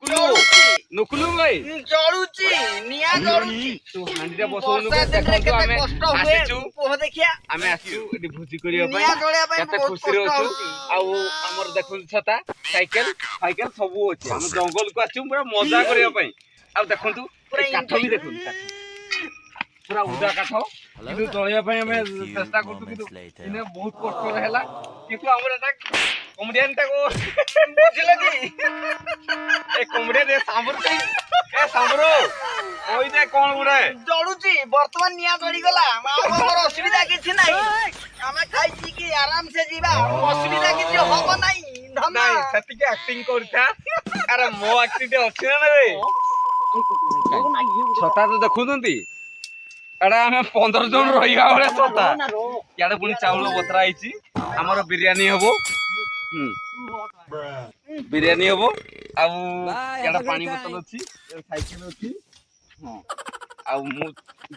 नुकुलु भाई जळुची निया जळुची तू हांडीटा बसौनु देखंतु आमे आसिचु पोह देखिया आमे आसिचु एडी भोजी करिया पई निया जळिया पई केते बहुत खुशी रहछु कष्ट आउ हमर देखुन छता साइकिल साइकिल सब अछि हम जंगल को आछु पूरा मजा करिया पई आउ देखंतु काठ भी देखुन पूरा उदा काठ किंतु जळिया पई हमें चेष्टा करतु किंतु इने बहुत कष्ट रहला किंतु हमर एटा कॉमेडियन टा को बुझिला कि ए कॉमेडियन ए सांबर के ए सांबरो ओइ दे कोन गुडे जळुची वर्तमान निया जळी गला हमर असुविधा किछि नाही हमें खाई पी के आराम से जीवा असुविधा किछि होबो नाही धन्ना नाही सती के एक्टिंग करता अरे मो एक्टिंग अछि ना रे छता तो देखुनती एडा हमें 15 जन रही गावले छता याडे पुनी चावल बतरा आइची हमर बिरयानी हबो बिरयानी हबो आउ याडा पानी बोतल अछि साइकिल अछि हां आउ मु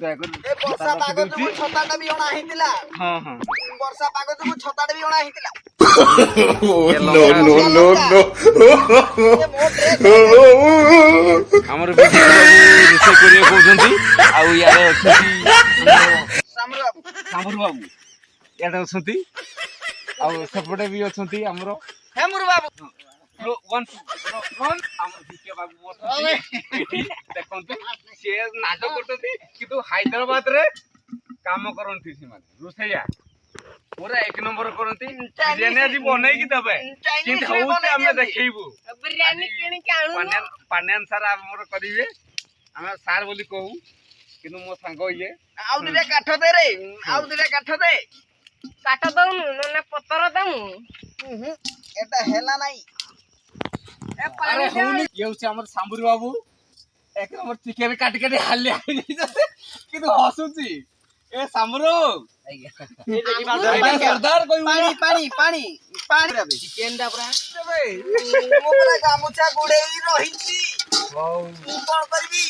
दया कर ए वर्षा पागो तुम छताटा भी ओणा हितिला हां हां वर्षा पागो तुम छताटा भी ओणा हितिला no. ए मो ड्रेस हमर बिरयानी रिसे करिए कहउजंती आउ यारे अछि सामर बाबू याडे अछंती आउ सेपटे भी अछंती हमरो हे मुर बाबू वन हमर भिके बाबू अछंती देखंतु से नाटक करतती किंतु हैदराबाद रे काम करंती से माने रुसैया पूरा एक नंबर करंती बिरयानी आज बनाई की दबे किंतु होते हमें देखैबू बिरयानी किनी के आनु पान्यान सर हमर करिवे हमें सार बोली कहू किंतु मो संग ये आउ दिले काठ दे रे आउ दिले काठ दे काट दउनु नने पतर दमु एटा हेला नाही ए अरे पानी दे होनी ये होचे हमर सांबुरी बाबू एक नंबर चिकेन काट काट हाले किंतु हसुची ए सांबुरो सरदार कोई पानी रे चिकेन दा पूरा मो पूरा गामुछा गुडेई रहिची तू कोन करबी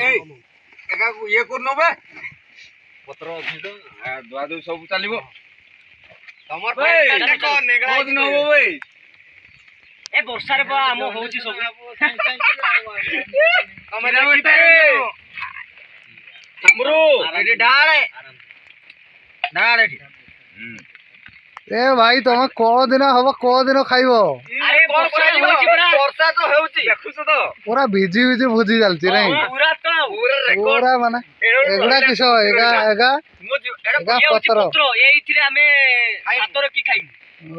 ए एका ये करनो बे पत्र अछि तो दुआ दु सब चलिबो तमर भाई कोन दिन हो बे ए वर्षा रे बा हम होउची सब कमे देखिते हमरो एडी डाळे डाळे ए भाई तुम को दिन हम को दिन खाइबो अरे वर्षा होउची बरा वर्षा तो हेउची देखुछ तो पूरा भिजी भिजी भुजी चलती नहीं पूरा तो पूरा रेकॉर्ड पूरा माने एगड़ा किस एगा एगा मो एगा होउची पत्र पत्र एइथिरे हमें आतर की खाइबु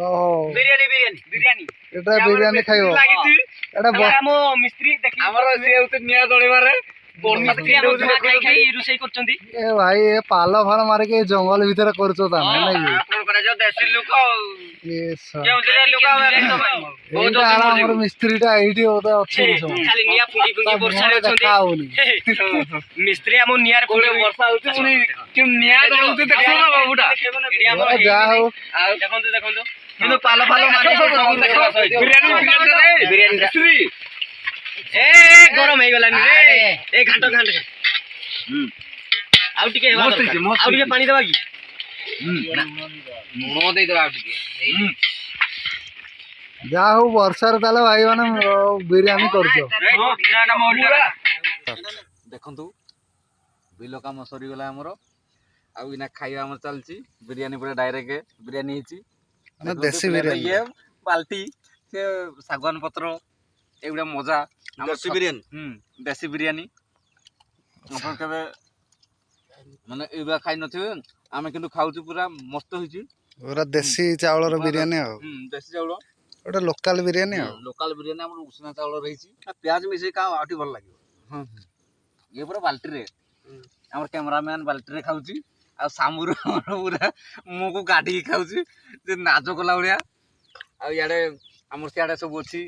ओहो बिरयानी एटा बिरयानी खाइबो लागिछि एटा हम मिस्त्री देखि हमर से होते निया जळेबारे मिस्त्री हम धुआ खाई खाई रुसई करचंदी ए भाई ए पाल फाल मार के जंगल भीतर करछो ता नहीं आपण करे जो देसी लोक ये सब केउजरे लोक एटा हमर मिस्त्री टा एठी होता अच्छे सब खाली निया फुंगी फुंगी वर्षा रे खाओनी मिस्त्री हम नियार कोले वर्षा होती पुनी कि निया जळुते देखो ना बाबूटा जा हो देखंतु किंतु पाल फाल मारे सब देखो बिरयानी देसी ए गरम हे गलानी रे ए घांट आउ टिके हेबा आउ टिके पानी देबा की नुनो दे दबा टिके जा हो वर्षा रे ताले भाई माने बिरयानी करछो देखंतु बिलो काम सरी गला हमरो आउ इना खाइबा हमर चलची बिरयानी पूरा डायरेक्ट बिरयानी हिची ना देसी बिरयानी ये बाल्टी से सागवान पत्र एगुडा मजा देसी बिरयानी देसी बिरयानी अपन कबे माने एबा खाइ नथिबे आमे किंतु खाउछु पूरा मस्त होइची पूरा देसी चावल रो बिरयानी हो देसी चावल ओटा लोकल बिरयानी हो लोकल बिरयानी हमर उष्णा चावल रहिची प्याज मिसे का आठी भल लागियो हां ये पूरा बाल्टी रे हमर कैमरामैन बाल्टी रे खाउची आ सामुर पूरा मो को गाडी खाउची जे नाचो कला उड़िया आ याडे हमर सियाडे सब अछि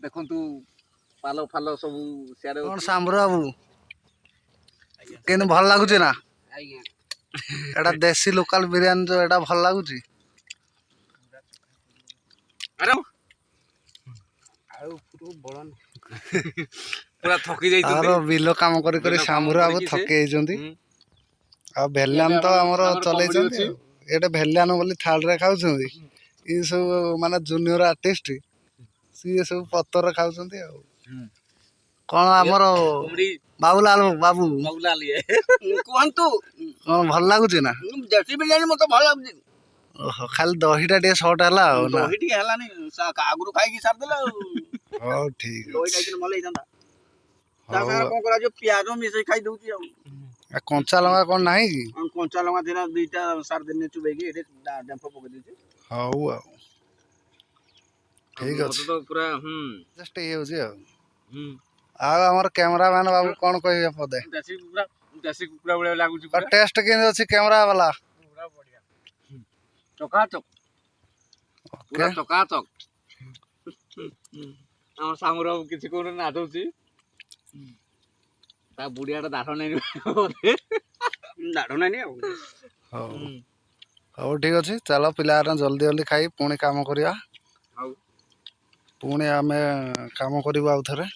देखंतु पालो फालो सब सियाडे कोन सांबर बाबू केन भल लागुची ना आइया एटा देसी लोकल बिरयानी जो एटा भल लागुची अरे आउ पुरो बळन पूरा थकी जाइछन आरो बिलो काम करी करी सांबर बाबू थके जंती आ भेल्यान तो हमर चलै जंती एटा भेल्यान बोली थाल रे खाउ छंदी ई सब माने जूनियर आर्टिस्ट ସିଏ ସବୁ ପତର ଖାଉଛନ୍ତି ଆଉ ହୁଁ। କଣ ଆମର କୁମଡ଼ି ବାବୁଲାଲ ବାବୁ ମଗୁଲାଲ ଇଏ କୁହନ୍ତୁ କଣ ଭଲ ଲାଗୁଛି ନା? ଦେଶୀ ବିରିୟାନୀ ମତେ ଭଲ ଲାଗୁଛି। ଓହୋ ଖାଲି ଦହିଟା ଟିକେ ସର୍ଟ ହେଲା ଆଉ ନା? ଦହି ଟିକେ ହେଲାନି ଆଗରୁ ଖାଇକି ସାରିଦେଲେ ଆଉ ହଉ ଠିକ ଦହି ଅଛି। ଖାଇଥିଲେ ଭଲ ହେଇଥାନ୍ତା। ତା ହଉ ସାଙ୍ଗରେ କଣ କରାଯିବ ପିଆଜ ମିଶେଇ ଖାଇ ଦଉଛି ଆଉ ଆଉ କଞ୍ଚା ଲଙ୍କା କଣ ନାହିଁ କି? କଞ୍ଚା ଲଙ୍କା ଥିଲା ଦୁଇଟା ସାରି ଦିନ ଚୁବେଇକି ଏଠି ଡେମ୍ଫ ପକେଇ ଦେଇଛି। ହଉ ଆଉ ଠିକ ଅଛି। ମତେ ତ ପୁରା ଜଷ୍ଟ ହେଇଯାଉଛି ଆଉ ହୁଁ ଆଉ ଆମର କ୍ୟାମେରାମ୍ୟାନ ବାବୁ କଣ କହିବେ ପଦେ? ଦେଶୀ କୁକୁଡ଼ା ଭଳିଆ ଲାଗୁଛି ପୁରା ଟେଷ୍ଟ କେମିତି ଅଛି କ୍ୟାମେରା ବାଲା? ପୁରା ବଢିଆ ଚକାଚକ ପୁରା ଓକେ ଚକାଚକ। ଆମ ସାମୁର କିଛି କହୁନି ନାଚୁଛି ତା ବୁଢିଆଟା ଦାଢ ନେଇ ଦାଢ ନାଇଁ ଆଉ ହଉ ହଉ ଠିକ ଅଛି ଚାଲ ପିଲାମାନେ ଜଲ୍ଦି ଜଲ୍ଦି ଖାଇ ପୁଣି କାମ କରିବା। ହଉ ପୁଣି ଆମେ କାମ କରିବୁ ଆଉ ଥରେ।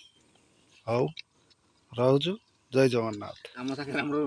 ହଉ ରହୁଛୁ ଜୟ ଜଗନ୍ନାଥ। ଆମ ସାଙ୍ଗରେ ଆମର